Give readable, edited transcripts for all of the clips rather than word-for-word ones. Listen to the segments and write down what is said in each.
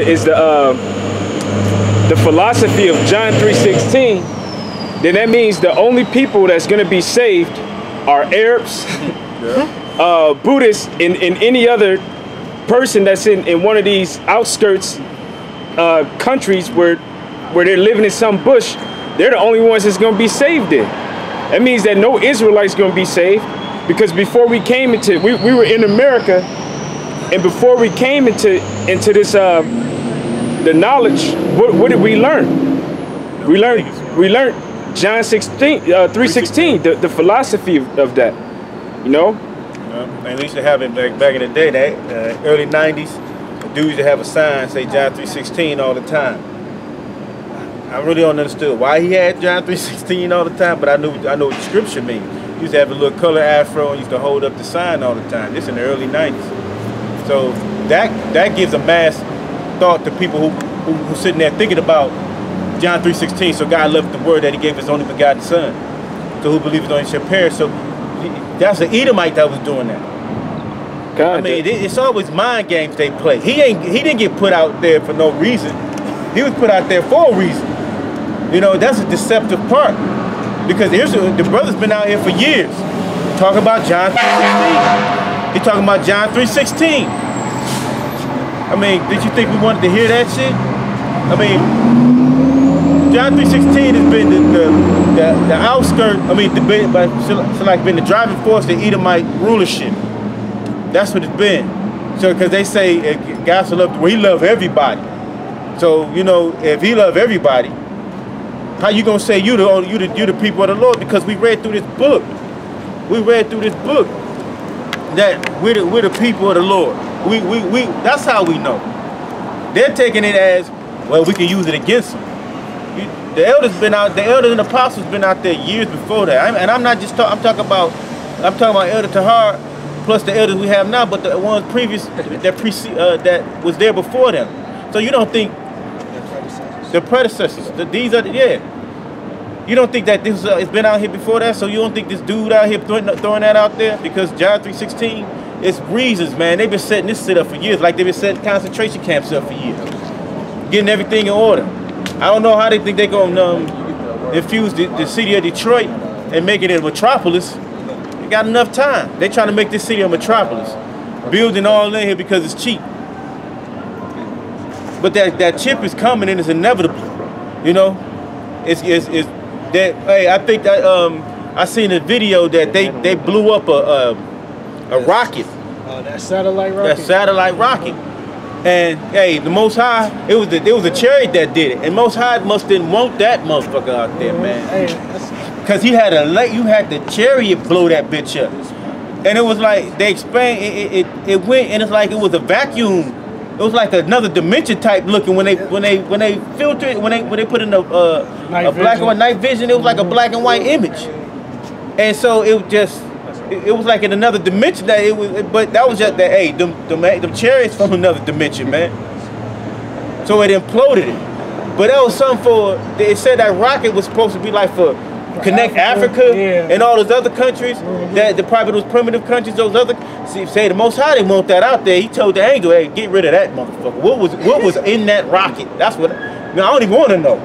is the philosophy of John 3:16, then that means the only people that's going to be saved are Arabs, Buddhists, and any other person that's in one of these outskirts countries where they're living in some bush. They're the only ones that's going to be saved there. That means that no Israelite's going to be saved, because before we came into, we were in America, and before we came into this the knowledge, what did we learn? We learned John 3:16, the philosophy of that, you know. And they used to have it back in the day, that early '90s. Dudes used to have a sign say John 3:16 all the time. I really don't understand why he had John 3:16 all the time, but I know what the scripture means. He used to have a little color afro and used to hold up the sign all the time. This in the early '90s. So that gives a mass thought to people who sitting there thinking about John 3:16. So God left the word that He gave His only begotten Son. So who believes on Him shall perish. So that's an Edomite that was doing that. God, I mean, it's always mind games they play. He didn't get put out there for no reason. He was put out there for a reason. You know, that's a deceptive part. Because the brother's been out here for years talking about John 3:16. He's talking about John 3:16. I mean, did you think we wanted to hear that shit? I mean, John 3:16 has been the outskirt. I mean, been the driving force of the Edomite rulership. That's what it's been. So, because they say God so loved, well, He loved everybody. So, you know, if He loved everybody, how you gonna say you the people of the Lord? Because we read through this book. We read through this book that we're the people of the Lord. That's how we know. They're taking it as, well, we can use it against them. The elders and the apostles been out there years before that. And I'm not just talking. I'm talking about Elder Tahar plus the elders we have now, but the ones previous that was there before them. So you don't think the predecessors, you don't think that this it's been out here before that? So you don't think this dude out here throwing that out there? Because John 3:16, it's reasons, man. They've been setting this shit up for years, like they've been setting concentration camps up for years, getting everything in order. I don't know how they think they're gonna infuse the city of Detroit and make it a metropolis. They got enough time. They trying to make this city a metropolis, building all in here because it's cheap. But that chip is coming and it's inevitable. You know, it's that. Hey, I think that I seen a video that they blew up a rocket. That satellite rocket. That satellite rocket. And hey, the Most High, it was a chariot that did it, and Most High must didn't want that motherfucker out there, man. Cause you had the chariot blow that bitch up, and it was like they explained it went, and it's like it was a vacuum. It was like another dimension type looking when they filtered when they put in a black and white night vision. It was like a black and white image, and so it was like in another dimension that it was. But that was just that. Hey, them chariots from another dimension, man. So it imploded it. But that was something for. They said that rocket was supposed to be like for connect Africa and all those other countries that probably those primitive countries. Those other say the Most High didn't want that out there. He told the angel, "Hey, get rid of that motherfucker." What was in that rocket? That's what. I don't even want to know.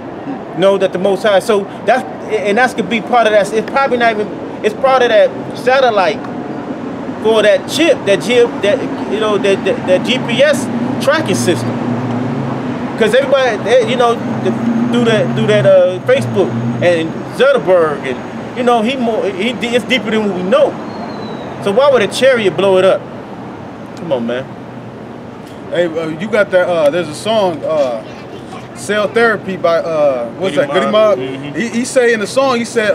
Know that the Most High. So that's could be part of that. It's probably not even. It's part of that satellite for that chip, that GPS tracking system. Because everybody, through that Facebook and Zuckerberg, and it's deeper than what we know. So why would a chariot blow it up? Come on, man. Hey, you got that? There's a song. Cell Therapy by what's that? Goody Mob. He say in the song, he said,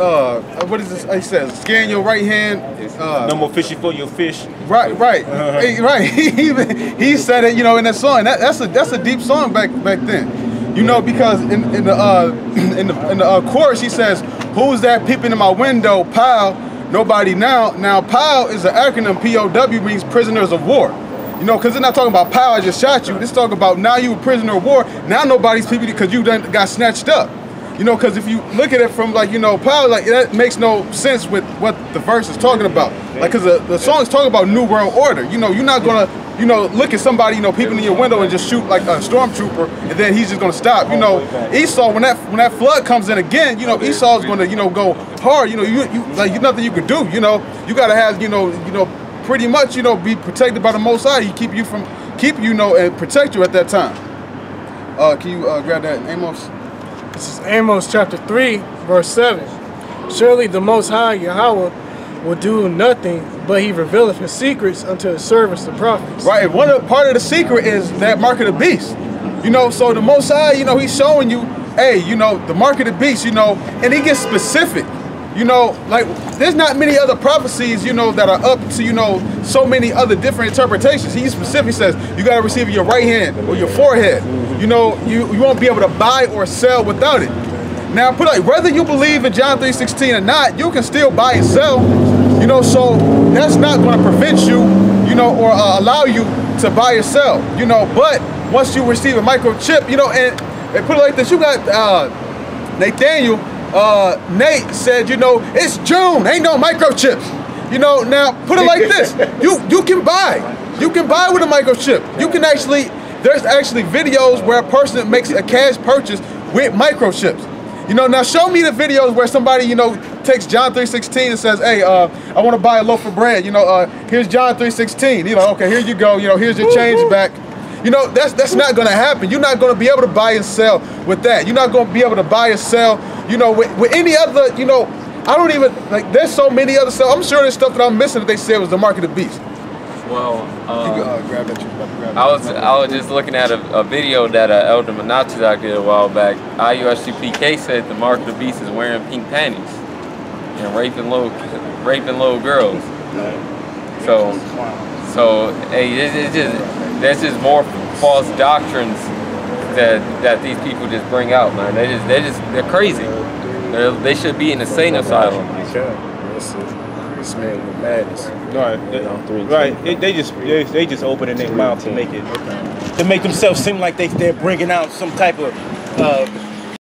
what is this? He says, scan your right hand. No more fishy for your fish. Right. Hey, right. He said it, in that song. That's a deep song back then. Because in the chorus he says, "Who's that peeping in my window? Pile. Nobody now. Now POW is an acronym. POW means prisoners of war. Because they're not talking about power, I just shot you. This talking about now you a prisoner of war. Now nobody's peeping because you done got snatched up. You know, because if you look at it from like, you know, power, like that makes no sense with what the verse is talking about. Like, because the song is talking about New World Order. You know, you're not gonna, you know, look at somebody, you know, peeping in your window and just shoot like a stormtrooper, and then he's just gonna stop. You know, Esau, when that flood comes in again, you know, Esau's gonna, you know, go hard. You know, you like nothing you can do. You know, you gotta have, you know, pretty much, you know, be protected by the Most High. He keep you know, and protect you at that time. Can you grab that, Amos? This is Amos chapter 3, verse 7. Surely the Most High Yahweh will do nothing, but he revealeth his secrets unto his servants, the prophets. Right, and part of the secret is that mark of the beast. You know, so the Most High, you know, he's showing you, hey, you know, the mark of the beast, you know, and he gets specific. You know, like, there's not many other prophecies, you know, that are up to, you know, so many other different interpretations. He specifically says, you got to receive your right hand or your forehead. You know, you won't be able to buy or sell without it. Now, put like, whether you believe in John 3:16 or not, you can still buy and sell. You know, so that's not going to prevent you, you know, or allow you to buy or sell. You know, but once you receive a microchip, you know, and put it like this, you got Nathaniel. Nate said, you know, it's June, ain't no microchips. You know, now put it like this, you can buy with a microchip. You can actually, there's actually videos where a person makes a cash purchase with microchips. You know, now show me the videos where somebody, you know, takes John 3:16 and says, hey, I want to buy a loaf of bread. You know, here's John 3:16. You know, okay, here you go. You know, here's your change back. You know, that's not going to happen. You're not going to be able to buy and sell with that. You're not going to be able to buy and sell, you know, with any other, you know, I don't even, like, there's so many other stuff. I'm sure there's stuff that I'm missing that they said was the mark of the beast. Well, you can, grab that. Grab I was just looking at a video that Elder Manatuzak did a while back. IUSCPK said the mark of the beast is wearing pink panties and raping little girls. So hey, it's just, there's just more false doctrines that these people just bring out, man. They're crazy. They should be in a sane asylum. This man with madness. Right. They just opening their mouth to make themselves seem like they're bringing out some type of